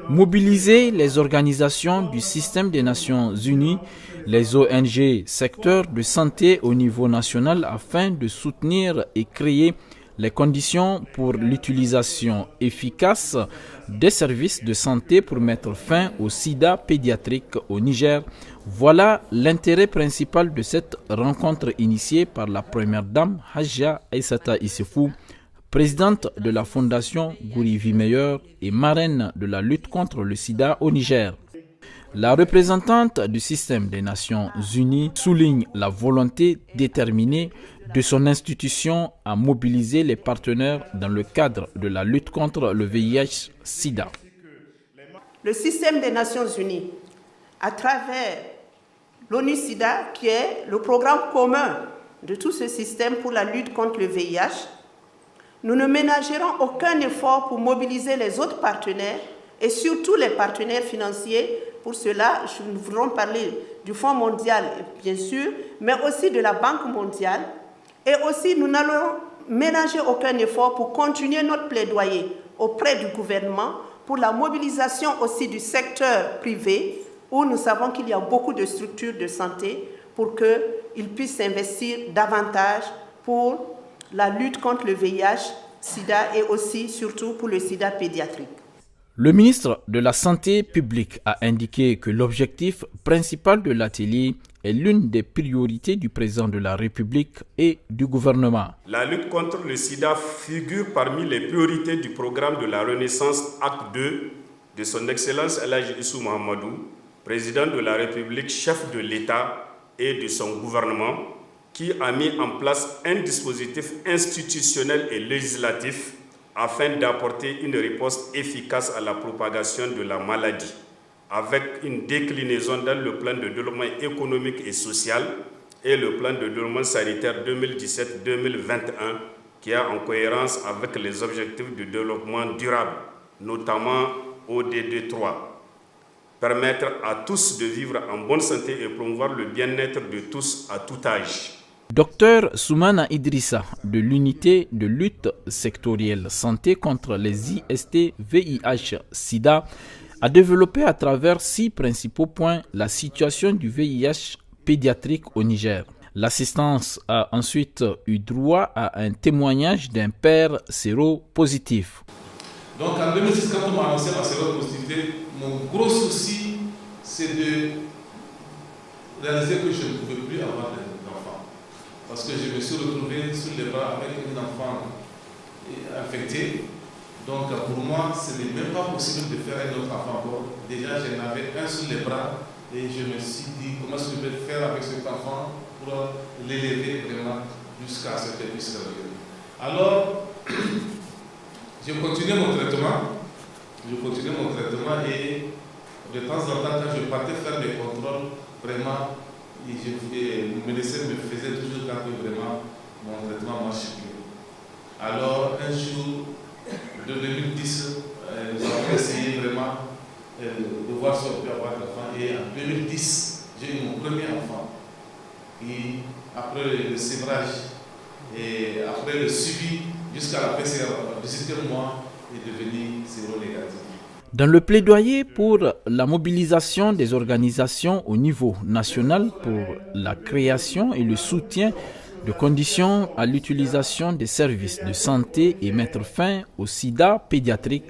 Mobiliser les organisations du système des Nations Unies, les ONG, secteurs de santé au niveau national afin de soutenir et créer les conditions pour l'utilisation efficace des services de santé pour mettre fin au sida pédiatrique au Niger. Voilà l'intérêt principal de cette rencontre initiée par la première dame Hadja Aïssata Issoufou, présidente de la fondation Gouri Meilleur et marraine de la lutte contre le sida au Niger. La représentante du système des Nations Unies souligne la volonté déterminée de son institution à mobiliser les partenaires dans le cadre de la lutte contre le VIH-Sida. Le système des Nations Unies, à travers l'ONU-SIDA, qui est le programme commun de tout ce système pour la lutte contre le VIH, nous ne ménagerons aucun effort pour mobiliser les autres partenaires et surtout les partenaires financiers. Pour cela, nous voudrons parler du Fonds mondial, bien sûr, mais aussi de la Banque mondiale. Et aussi, nous n'allons ménager aucun effort pour continuer notre plaidoyer auprès du gouvernement pour la mobilisation aussi du secteur privé, où nous savons qu'il y a beaucoup de structures de santé pour qu'ils puissent s'investir davantage pour la lutte contre le VIH-Sida et aussi, surtout, pour le sida pédiatrique. Le ministre de la Santé publique a indiqué que l'objectif principal de l'atelier est l'une des priorités du président de la République et du gouvernement. La lutte contre le sida figure parmi les priorités du programme de la Renaissance Acte 2 de son Excellence El Hadji Issou Mahamadou, président de la République, chef de l'État et de son gouvernement, qui a mis en place un dispositif institutionnel et législatif afin d'apporter une réponse efficace à la propagation de la maladie, avec une déclinaison dans le plan de développement économique et social et le plan de développement sanitaire 2017-2021, qui est en cohérence avec les objectifs de développement durable, notamment ODD 3. Permettre à tous de vivre en bonne santé et promouvoir le bien-être de tous à tout âge. Docteur Soumana Idrissa de l'unité de lutte sectorielle santé contre les IST, VIH, SIDA a développé à travers 6 principaux points la situation du VIH pédiatrique au Niger. L'assistance a ensuite eu droit à un témoignage d'un père séropositif. Donc en 2006, quand on m'a annoncé ma séropositivité, mon gros souci, c'est de réaliser que je ne pouvais plus avoir d'enfant. Parce que je me suis retrouvé sur les bras avec un enfant infecté. Donc pour moi, ce n'est même pas possible de faire un autre enfant. Bon, déjà, j'en avais un sur les bras et je me suis dit comment est-ce que je vais faire avec cet enfant pour l'élever vraiment jusqu'à ce qu'il puisse revenir. Alors, j'ai continué mon traitement. Et de temps en temps, quand je partais faire mes contrôles, vraiment, le médecin me faisait toujours quand vraiment mon traitement marche bien. Alors, un jour, de 2010, nous avons essayé vraiment de voir si on peut avoir l'enfant. Et en 2010, j'ai eu mon premier enfant. Et après le sévrage et après le suivi jusqu'à la PCR, en 17 mois, est devenu séronégatif. Dans le plaidoyer pour la mobilisation des organisations au niveau national pour la création et le soutien de conditions à l'utilisation des services de santé et mettre fin au sida pédiatrique,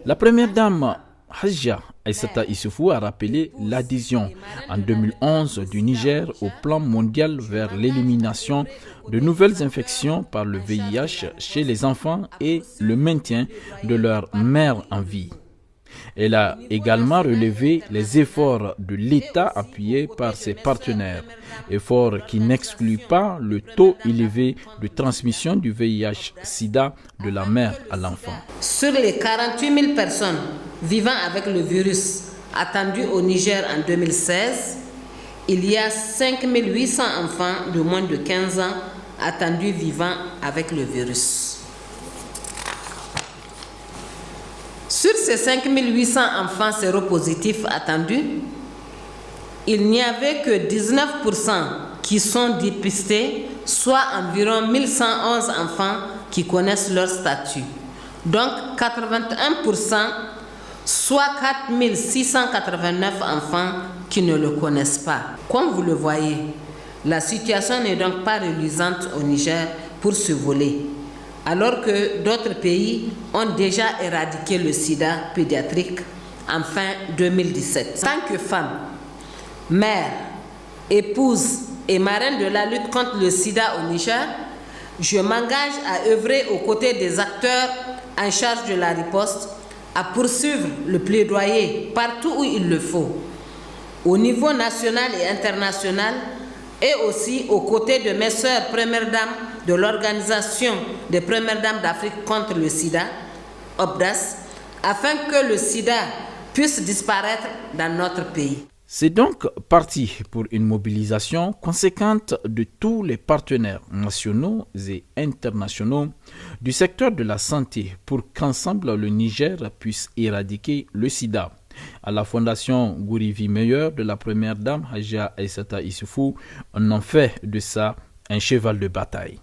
la première dame Hadja Aïssata Issoufou a rappelé l'adhésion en 2011 du Niger au plan mondial vers l'élimination de nouvelles infections par le VIH chez les enfants et le maintien de leur mère en vie. Elle a également relevé les efforts de l'État appuyés par ses partenaires, efforts qui n'excluent pas le taux élevé de transmission du VIH-Sida de la mère à l'enfant. Sur les 48 000 personnes vivant avec le virus attendues au Niger en 2016, il y a 5 800 enfants de moins de 15 ans attendus vivant avec le virus. Sur ces 5 800 enfants séropositifs attendus, il n'y avait que 19% qui sont dépistés, soit environ 1111 enfants qui connaissent leur statut. Donc 81% soit 4 689 enfants qui ne le connaissent pas. Comme vous le voyez, la situation n'est donc pas reluisante au Niger pour ce volet, alors que d'autres pays ont déjà éradiqué le sida pédiatrique en fin 2017. En tant que femme, mère, épouse et marraine de la lutte contre le sida au Niger, je m'engage à œuvrer aux côtés des acteurs en charge de la riposte, à poursuivre le plaidoyer partout où il le faut, au niveau national et international, et aussi aux côtés de mes sœurs premières dames de l'Organisation des premières dames d'Afrique contre le sida, OPDAS, afin que le sida puisse disparaître dans notre pays. C'est donc parti pour une mobilisation conséquente de tous les partenaires nationaux et internationaux du secteur de la santé pour qu'ensemble le Niger puisse éradiquer le sida. À la fondation Gourivi Meilleur de la première dame Hadja Aïssata Issoufou, on en fait de ça un cheval de bataille.